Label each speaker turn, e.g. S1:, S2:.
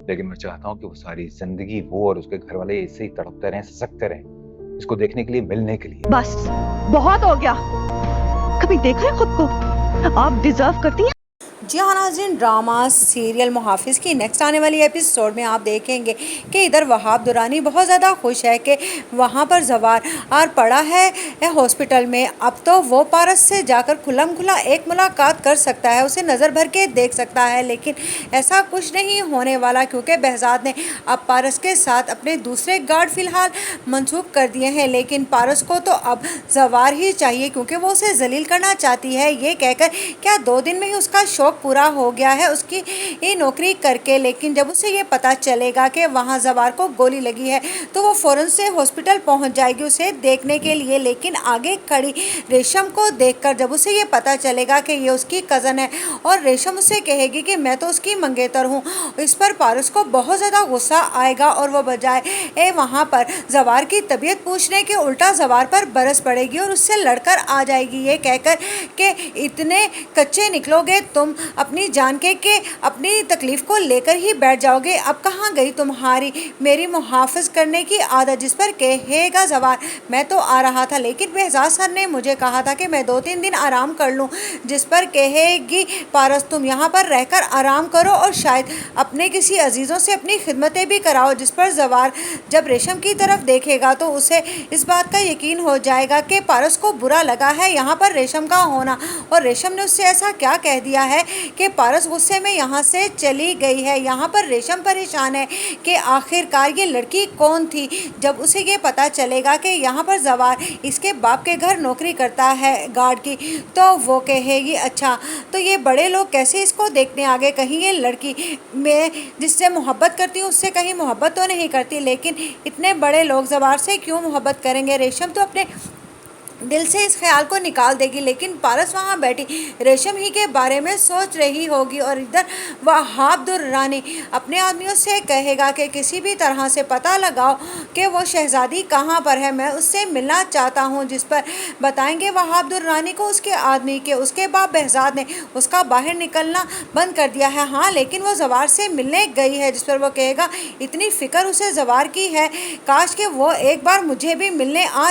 S1: لیکن میں چاہتا ہوں کہ وہ ساری زندگی وہ اور اس کے گھر والے ایسے ہی تڑپتے رہیں، سسکتے رہیں، اس کو دیکھنے کے لیے، ملنے کے لیے۔
S2: بس بہت ہو گیا، کبھی دیکھا ہے خود کو؟ آپ ڈیزرو کرتی ہیں۔
S3: جی ہاں ناظرین، ڈرامہ سیریل محافظ کی نیکسٹ آنے والی ایپیسوڈ میں آپ دیکھیں گے کہ ادھر وہاب درانی بہت زیادہ خوش ہے کہ وہاں پر زوار پڑا ہے ہاسپٹل میں۔ اب تو وہ پارس سے جا کر کھلم کھلا ایک ملاقات کر سکتا ہے، اسے نظر بھر کے دیکھ سکتا ہے، لیکن ایسا کچھ نہیں ہونے والا کیونکہ بہزاد نے اب پارس کے ساتھ اپنے دوسرے گارڈ فی الحال منسوخ کر دیے ہیں، لیکن پارس کو تو اب زوار ہی چاہیے کیونکہ وہ اسے ذلیل کرنا چاہتی ہے۔ یہ کہہ کر کیا 2 دن میں ہی اس کا شوق پورا ہو گیا ہے اس کی نوکری کر کے، لیکن جب اسے یہ پتا چلے گا کہ وہاں زوار کو گولی لگی ہے تو وہ فوراً سے ہاسپٹل پہنچ جائے گی اسے دیکھنے کے لیے، لیکن آگے کھڑی ریشم کو دیکھ کر جب اسے یہ پتا چلے گا کہ یہ اس کی کزن ہے اور ریشم اسے کہے گی کہ میں تو اس کی منگیتر ہوں، اس پر پارس کو بہت زیادہ غصہ آئے گا اور وہ بجائے وہاں پر زوار کی طبیعت پوچھنے کے الٹا زوار پر برس پڑے گی اور اس سے لڑ کر آ جائے گی، یہ کہہ کر کہ اتنے کچے نکلو گے تم اپنی جان کے کہ اپنی تکلیف کو لے کر ہی بیٹھ جاؤ گے، اب کہاں گئی تمہاری میری محافظ کرنے کی عادت، جس پر کہے گا زوار میں تو آ رہا تھا لیکن بہزاد سر نے مجھے کہا تھا کہ میں 2-3 دن آرام کر لوں، جس پر کہے گی پارس تم یہاں پر رہ کر آرام کرو اور شاید اپنے کسی عزیزوں سے اپنی خدمتیں بھی کراؤ، جس پر زوار جب ریشم کی طرف دیکھے گا تو اسے اس بات کا یقین ہو جائے گا کہ پارس کو برا لگا ہے یہاں پر ریشم کا ہونا، اور ریشم نے اس سے ایسا کیا کہہ دیا ہے کہ پارس غصے میں یہاں سے چلی گئی ہے۔ یہاں پر ریشم پریشان ہے کہ آخر کار یہ لڑکی کون تھی۔ جب اسے یہ پتا چلے گا کہ یہاں پر زوار اس کے باپ کے گھر نوکری کرتا ہے گارڈ کی، تو وہ کہے گی اچھا تو یہ بڑے لوگ کیسے اس کو دیکھنے آگے، کہیں یہ لڑکی میں جس سے محبت کرتی ہوں اس سے کہیں محبت تو نہیں کرتی، لیکن اتنے بڑے لوگ زوار سے کیوں محبت کریں گے۔ ریشم تو اپنے دل سے اس خیال کو نکال دے گی، لیکن پارس وہاں بیٹھی ریشم ہی کے بارے میں سوچ رہی ہوگی، اور ادھر وہاب درانی اپنے آدمیوں سے کہے گا کہ کسی بھی طرح سے پتہ لگاؤ کہ وہ شہزادی کہاں پر ہے، میں اس سے ملنا چاہتا ہوں، جس پر بتائیں گے وہاب درانی کو اس کے آدمی کہ اس کے باپ بہزاد نے اس کا باہر نکلنا بند کر دیا ہے، ہاں لیکن وہ زوار سے ملنے گئی ہے، جس پر وہ کہے گا اتنی فکر اسے زوار کی ہے، کاش کہ وہ ایک بار مجھے بھی ملنے آ